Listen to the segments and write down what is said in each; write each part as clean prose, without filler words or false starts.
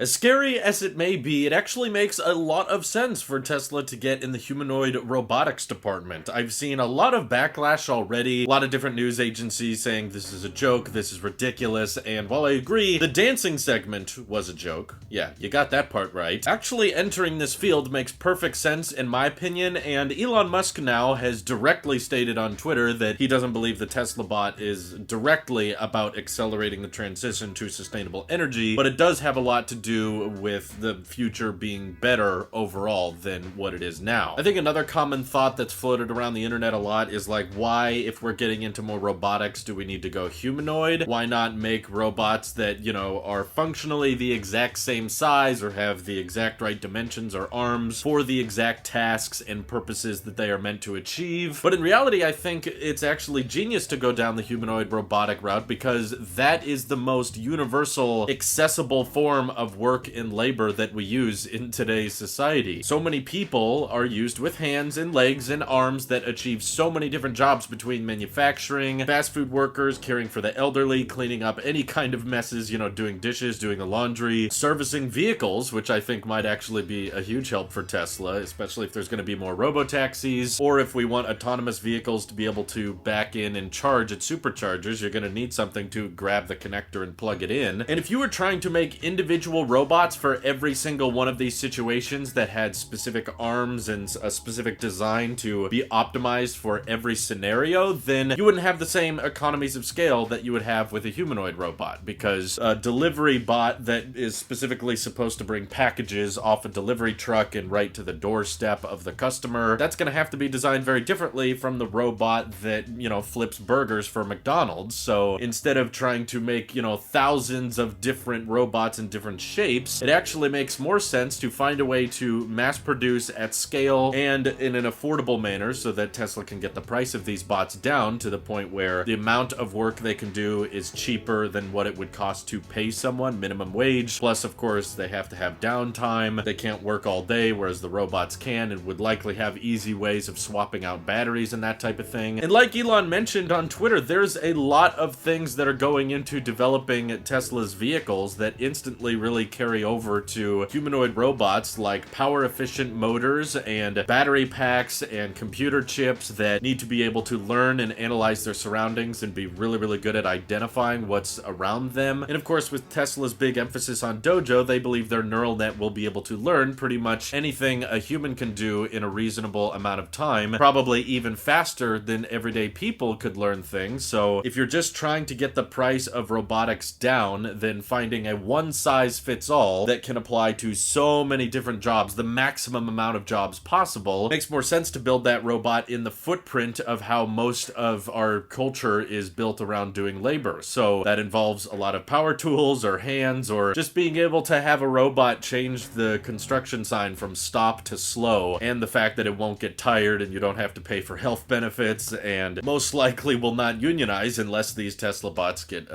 As scary as it may be, it actually makes a lot of sense for Tesla to get in the humanoid robotics department. I've seen a lot of backlash already, a lot of different news agencies saying this is a joke, this is ridiculous, and while I agree, the dancing segment was a joke. Yeah, you got that part right. Actually entering this field makes perfect sense in my opinion, and Elon Musk now has directly stated on Twitter that he doesn't believe the TeslaBot is directly about accelerating the transition to sustainable energy, but it does have a lot to do with the future being better overall than what it is now. I think another common thought that's floated around the internet a lot is like, why, if we're getting into more robotics, do we need to go humanoid? Why not make robots that, you know, are functionally the exact same size or have the exact right dimensions or arms for the exact tasks and purposes that they are meant to achieve? But in reality, I think it's actually genius to go down the humanoid robotic route because that is the most universal, accessible form of work and labor that we use in today's society. So many people are used with hands and legs and arms that achieve so many different jobs between manufacturing, fast food workers, caring for the elderly, cleaning up any kind of messes, you know, doing dishes, doing the laundry, servicing vehicles, which I think might actually be a huge help for Tesla, especially if there's going to be more robo-taxis, or if we want autonomous vehicles to be able to back in and charge at superchargers, you're going to need something to grab the connector and plug it in. And if you were trying to make individual robots for every single one of these situations that had specific arms and a specific design to be optimized for every scenario, then you wouldn't have the same economies of scale that you would have with a humanoid robot, because a delivery bot that is specifically supposed to bring packages off a delivery truck and right to the doorstep of the customer, that's going to have to be designed very differently from the robot that, you know, flips burgers for McDonald's. So instead of trying to make, you know, thousands of different robots in different shapes, it actually makes more sense to find a way to mass produce at scale and in an affordable manner so that Tesla can get the price of these bots down to the point where the amount of work they can do is cheaper than what it would cost to pay someone minimum wage. Plus, of course, they have to have downtime. They can't work all day, whereas the robots can and would likely have easy ways of swapping out batteries and that type of thing. And like Elon mentioned on Twitter, there's a lot of things that are going into developing Tesla's vehicles that instantly really carry over to humanoid robots, like power efficient motors and battery packs and computer chips that need to be able to learn and analyze their surroundings and be really, really good at identifying what's around them. And of course, with Tesla's big emphasis on Dojo, they believe their neural net will be able to learn pretty much anything a human can do in a reasonable amount of time, probably even faster than everyday people could learn things. So if you're just trying to get the price of robotics down, then finding a one-size-fits-all that can apply to so many different jobs, the maximum amount of jobs possible, makes more sense to build that robot in the footprint of how most of our culture is built around doing labor. So that involves a lot of power tools or hands, or just being able to have a robot change the construction sign from stop to slow, and the fact that it won't get tired and you don't have to pay for health benefits, and most likely will not unionize unless these Tesla bots get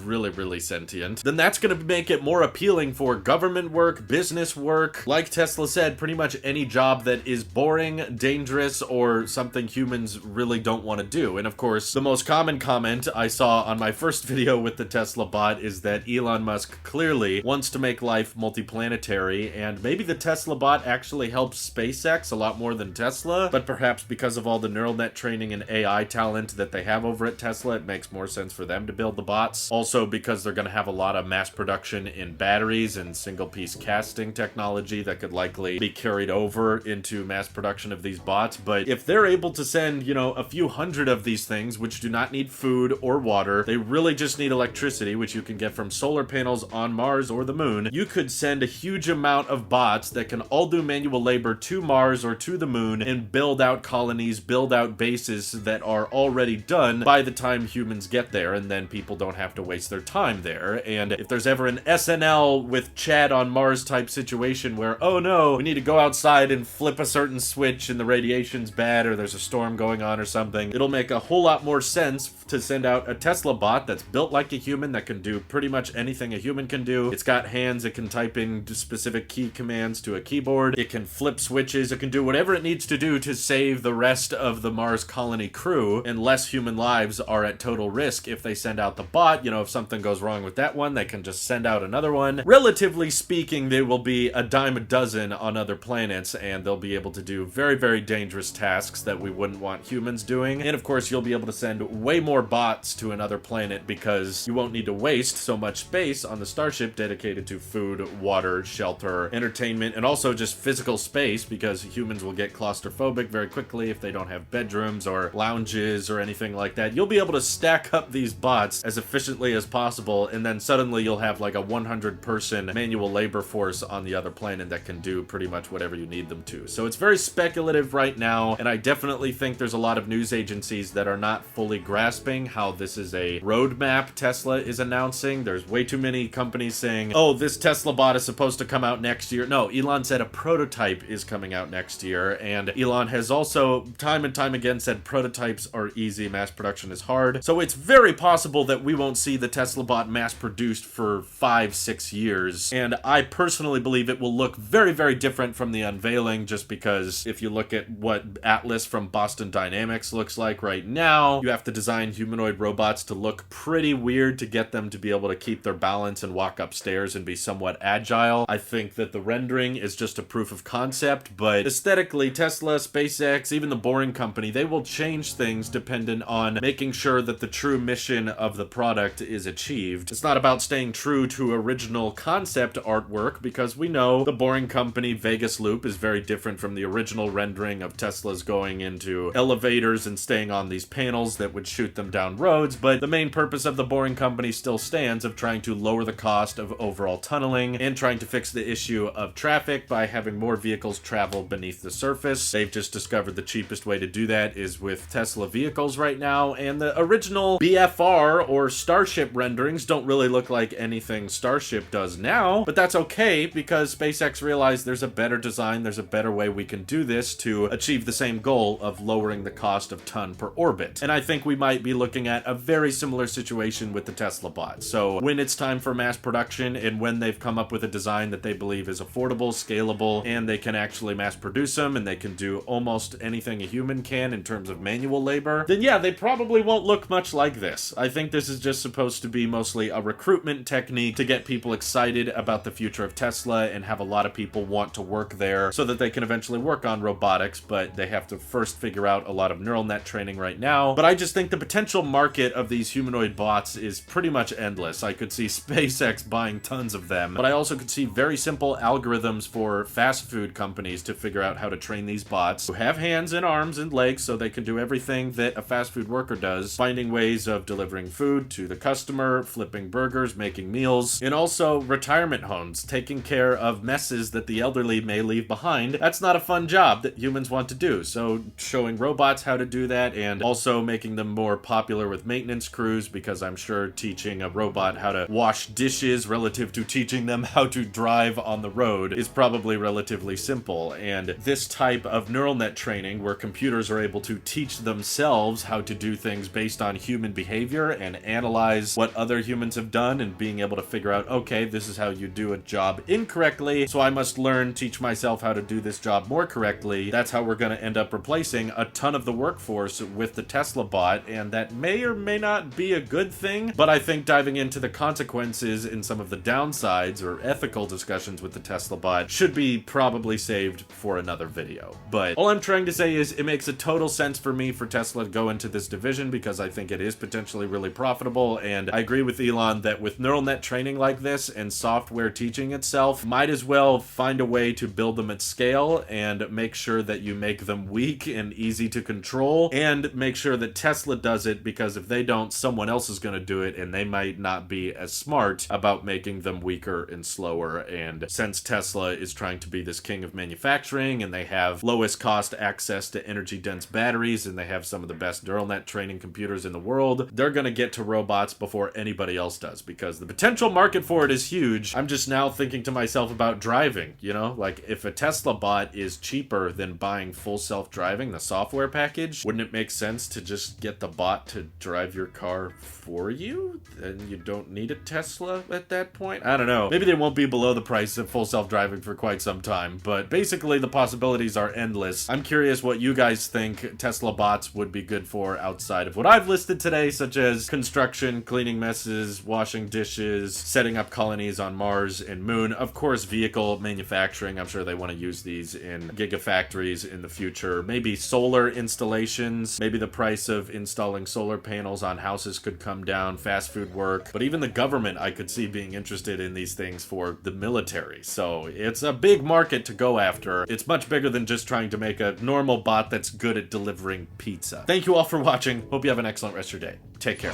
really, really sentient. Then that's going to make it more appealing for government work, business work, like Tesla said, pretty much any job that is boring, dangerous, or something humans really don't want to do. And of course, the most common comment I saw on my first video with the Tesla bot is that Elon Musk clearly wants to make life multiplanetary, and maybe the Tesla bot actually helps SpaceX a lot more than Tesla, but perhaps because of all the neural net training and AI talent that they have over at Tesla, it makes more sense for them to build the bots. Also because they're going to have a lot of mass production in batteries and single-piece casting technology that could likely be carried over into mass production of these bots. But if they're able to send, you know, a few hundred of these things, which do not need food or water, they really just need electricity, which you can get from solar panels on Mars or the moon, you could send a huge amount of bots that can all do manual labor to Mars or to the moon and build out colonies, build out bases that are already done by the time humans get there, and then people don't have to waste their time there. And if there's ever an SNL with Chad on Mars type situation where, oh no, we need to go outside and flip a certain switch and the radiation's bad or there's a storm going on or something, it'll make a whole lot more sense to send out a Tesla bot that's built like a human that can do pretty much anything a human can do. It's got hands, it can type in specific key commands to a keyboard, it can flip switches, it can do whatever it needs to do to save the rest of the Mars colony crew, and less human lives are at total risk if they send out the bot. You know, if something goes wrong with that one, they can just send out another one. relatively speaking, they will be a dime a dozen on other planets, and they'll be able to do very, very dangerous tasks that we wouldn't want humans doing. And of course, you'll be able to send way more bots to another planet because you won't need to waste so much space on the starship dedicated to food, water, shelter, entertainment, and also just physical space, because humans will get claustrophobic very quickly if they don't have bedrooms or lounges or anything like that. You'll be able to stack up these bots as efficiently as possible, and then suddenly you'll have like a 100-person manual labor force on the other planet that can do pretty much whatever you need them to. So it's very speculative right now, and I definitely think there's a lot of news agencies that are not fully grasping how this is a roadmap Tesla is announcing. There's way too many companies saying, oh, this Tesla bot is supposed to come out next year. No, Elon said a prototype is coming out next year, and Elon has also time and time again said prototypes are easy, mass production is hard. So it's very possible that we won't see the Tesla bot mass produced for 5-6 years, and I personally believe it will look very, very different from the unveiling, just because if you look at what Atlas from Boston Dynamics looks like right now, you have to design humanoid robots to look pretty weird to get them to be able to keep their balance and walk upstairs and be somewhat agile. I think that the rendering is just a proof of concept, but aesthetically, Tesla, SpaceX, even the Boring Company, they will change things dependent on making sure that the true mission of the product is achieved. It's not about staying true to original concept artwork, because we know the Boring Company Vegas Loop is very different from the original rendering of Teslas going into elevators and staying on these panels that would shoot them down roads, but the main purpose of the Boring Company still stands, of trying to lower the cost of overall tunneling and trying to fix the issue of traffic by having more vehicles travel beneath the surface. They've just discovered the cheapest way to do that is with Tesla vehicles right now, and the original BFR or Starship renderings don't really look like anything Starship does now, but that's okay, because SpaceX realized there's a better design, there's a better way we can do this to achieve the same goal of lowering the cost of ton per orbit. And I think we might be looking at a very similar situation with the Tesla bot. So when it's time for mass production, and when they've come up with a design that they believe is affordable, scalable, and they can actually mass produce them, and they can do almost anything a human can in terms of manual labor, then yeah, they probably won't look much like this. I think this is just supposed to be mostly a recruitment technique to get people excited about the future of Tesla and have a lot of people want to work there so that they can eventually work on robotics, but they have to first figure out a lot of neural net training right now. But I just think the potential market of these humanoid bots is pretty much endless. I could see SpaceX buying tons of them, but I also could see very simple algorithms for fast food companies to figure out how to train these bots who have hands and arms and legs so they can do everything that a fast food worker does, finding ways of delivering food to the customer, flipping burgers, making meals, and also retirement homes, taking care of messes that the elderly may leave behind. That's not a fun job that humans want to do, so showing robots how to do that, and also making them more popular with maintenance crews, because I'm sure teaching a robot how to wash dishes relative to teaching them how to drive on the road is probably relatively simple. And this type of neural net training, where computers are able to teach themselves how to do things based on human behavior and analyze what other humans have done, and being able to figure out, okay, this is how you do a job incorrectly, so I must teach myself how to do this job more correctly. That's how we're going to end up replacing a ton of the workforce with the Tesla bot, and that may or may not be a good thing, but I think diving into the consequences and some of the downsides or ethical discussions with the Tesla bot should be probably saved for another video. But all I'm trying to say is it makes a total sense for me for Tesla to go into this division, because I think it is potentially really profitable, and I agree with Elon that with neural net training like this and software teaching itself, might as well find a way to build them at scale and make sure that you make them weak and easy to control, and make sure that Tesla does it, because if they don't, someone else is going to do it, and they might not be as smart about making them weaker and slower. And since Tesla is trying to be this king of manufacturing, and they have lowest cost access to energy dense batteries, and they have some of the best neural net training computers in the world, they're going to get to robots before anybody else does, because the potential market for it is huge. I'm just now thinking to myself about driving, you know, like if a Tesla bot is cheaper than buying full self-driving, the software package, wouldn't it make sense to just get the bot to drive your car for you? And you don't need a Tesla at that point? I don't know. Maybe they won't be below the price of full self-driving for quite some time, but basically the possibilities are endless. I'm curious what you guys think Tesla bots would be good for outside of what I've listed today, such as construction, cleaning messes, washing dishes, setting up calling colonies on Mars and Moon. Of course, vehicle manufacturing. I'm sure they want to use these in gigafactories in the future. Maybe solar installations. Maybe the price of installing solar panels on houses could come down. Fast food work. But even the government, I could see being interested in these things for the military. So it's a big market to go after. It's much bigger than just trying to make a normal bot that's good at delivering pizza. Thank you all for watching. Hope you have an excellent rest of your day. Take care.